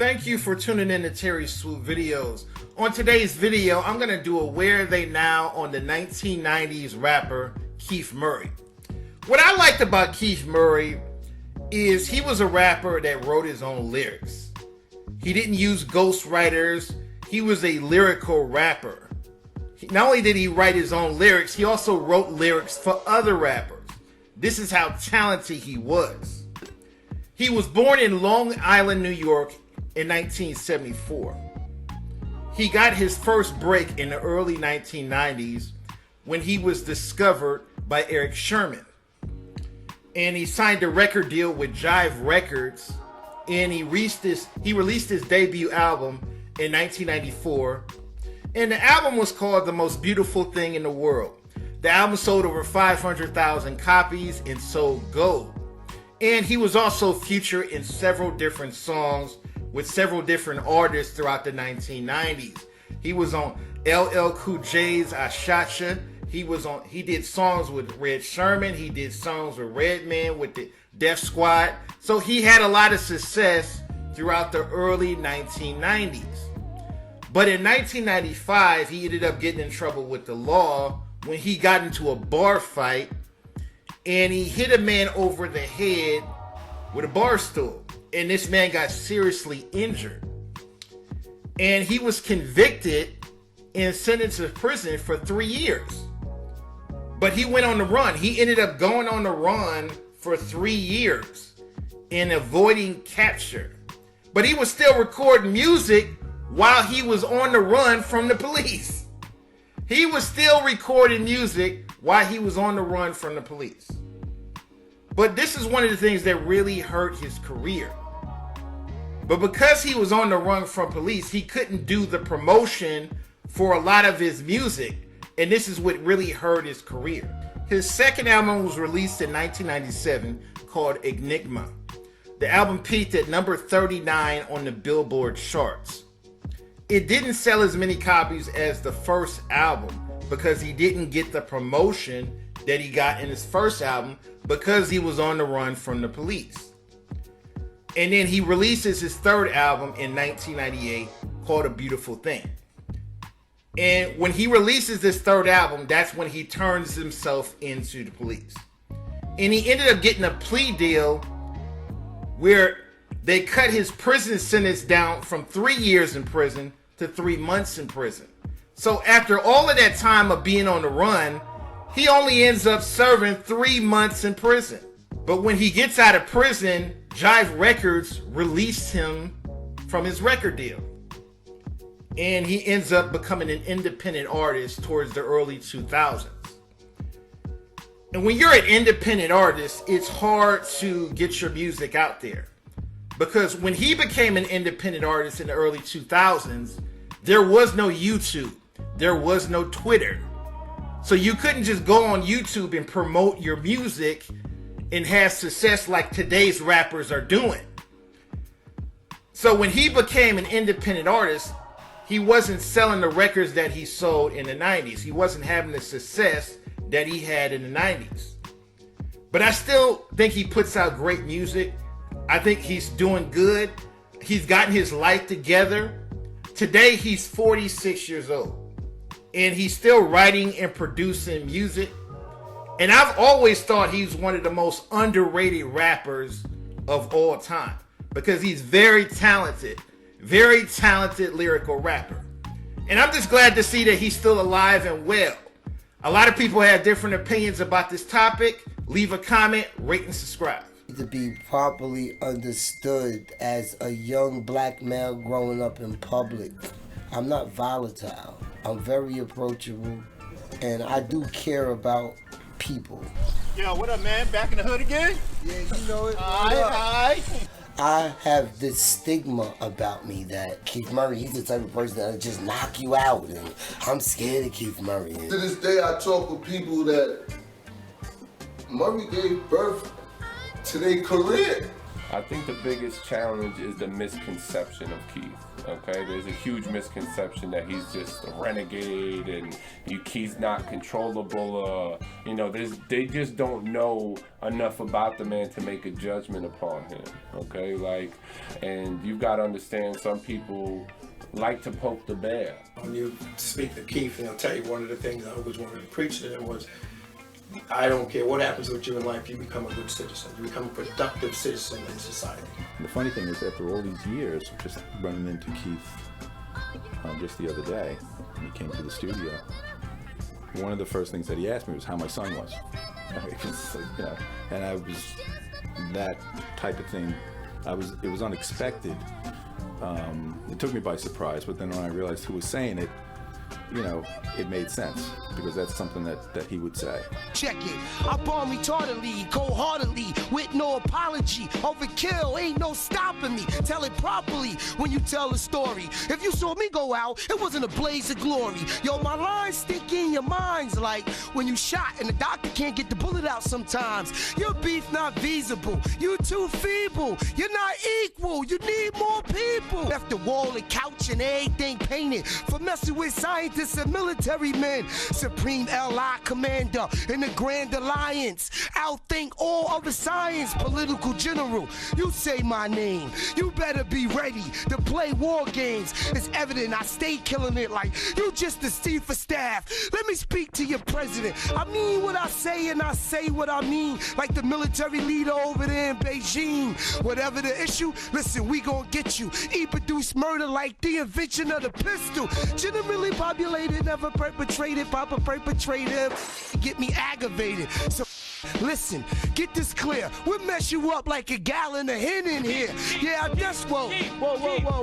Thank you for tuning in to Terry Swoop Videos. On today's video, I'm going to do a Where Are They Now on the 1990s rapper Keith Murray. What I liked about Keith Murray is he was a rapper that wrote his own lyrics. He didn't use ghostwriters. He was a lyrical rapper. Not only did he write his own lyrics, he also wrote lyrics for other rappers. This is how talented he was. He was born in Long Island, New York in 1974. He got his first break in the early 1990s when he was discovered by Eric Sherman. And he signed a record deal with Jive Records, and he released his debut album in 1994. And the album was called The Most Beautiful Thing in the World. The album sold over 500,000 copies and sold gold. And he was also featured in several different songs with several different artists throughout the 1990s. He was on LL Cool J's I Shot Ya. He did songs with Red Sherman. He did songs with Redman, with the Def Squad. So he had a lot of success throughout the early 1990s. But in 1995, he ended up getting in trouble with the law when he got into a bar fight and he hit a man over the head with a bar stool. And this man got seriously injured. And he was convicted and sentenced to prison for 3 years. But he went on the run. He ended up going on the run for 3 years and avoiding capture. But he was still recording music while he was on the run from the police. He was still recording music while he was on the run from the police. But this is one of the things that really hurt his career. But because he was on the run from police, he couldn't do the promotion for a lot of his music. And this is what really hurt his career. His second album was released in 1997 called Enigma. The album peaked at number 39 on the Billboard charts. It didn't sell as many copies as the first album because he didn't get the promotion that he got in his first album because he was on the run from the police. And then he releases his third album in 1998 called A Beautiful Thing. And when he releases this third album, that's when he turns himself into the police. And he ended up getting a plea deal where they cut his prison sentence down from 3 years in prison to 3 months in prison. So after all of that time of being on the run, he only ends up serving 3 months in prison. But when he gets out of prison, Jive Records released him from his record deal. And he ends up becoming an independent artist towards the early 2000s. And when you're an independent artist, it's hard to get your music out there. Because when he became an independent artist in the early 2000s, there was no YouTube. There was no Twitter. So you couldn't just go on YouTube and promote your music and have success like today's rappers are doing. So when he became an independent artist, he wasn't selling the records that he sold in the 90s. He wasn't having the success that he had in the 90s. But I still think he puts out great music. I think he's doing good. He's gotten his life together. Today he's 46 years old. And he's still writing and producing music. And I've always thought he's one of the most underrated rappers of all time. Because he's very talented lyrical rapper. And I'm just glad to see that he's still alive and well. A lot of people have different opinions about this topic. Leave a comment, rate, and subscribe. To be properly understood as a young black male growing up in public. I'm not volatile. I'm very approachable, and I do care about people. Yo, what up, man? Back in the hood again? Yeah, you know it. Hi. I have this stigma about me that Keith Murray, he's the type of person that'll just knock you out, and I'm scared of Keith Murray. To this day, I talk with people that Murray gave birth to their career. I think the biggest challenge is the misconception of Keith. Okay, there's a huge misconception that he's just a renegade and Keith's not controllable. You know, they just don't know enough about the man to make a judgment upon him. Okay, like, and you've got to understand, some people like to poke the bear. When you speak to Keith, and he'll tell you one of the things I always wanted to preach to them was, I don't care what happens with you in life, you become a good citizen. You become a productive citizen in society. And the funny thing is, after all these years, just running into Keith just the other day, when he came to the studio, one of the first things that he asked me was how my son was. You know, and I was, that type of thing, it was unexpected. It took me by surprise, but then when I realized who was saying it, you know, it made sense, because that's something that he would say. Check it. I bomb retardedly, cold-heartedly, with no apology. Overkill, ain't no stopping me. Tell it properly when you tell a story. If you saw me go out, it wasn't a blaze of glory. Yo, my lines stick in your minds like when you shot and the doctor can't get the bullet out sometimes. Your beef not feasible. You too feeble. You're not equal. You need more people. Left the wall and couch and everything painted for messing with scientists and military men. Supreme LI commander in the Grand Alliance. Outthink all other science. Political general, you say my name. You better be ready to play war games. It's evident I stay killing it like you just the chief of staff. Let me speak to your president. I mean what I say and I say what I mean. Like the military leader over there in Beijing. Whatever the issue, listen, we gon' get you. He produced murder like the invention of the pistol. Generally populated, never perpetrated, proper perpetrator. Get me aggravated. So listen, get this clear. We'll mess you up like a gallon of hen in here. Yeah, I guess, whoa.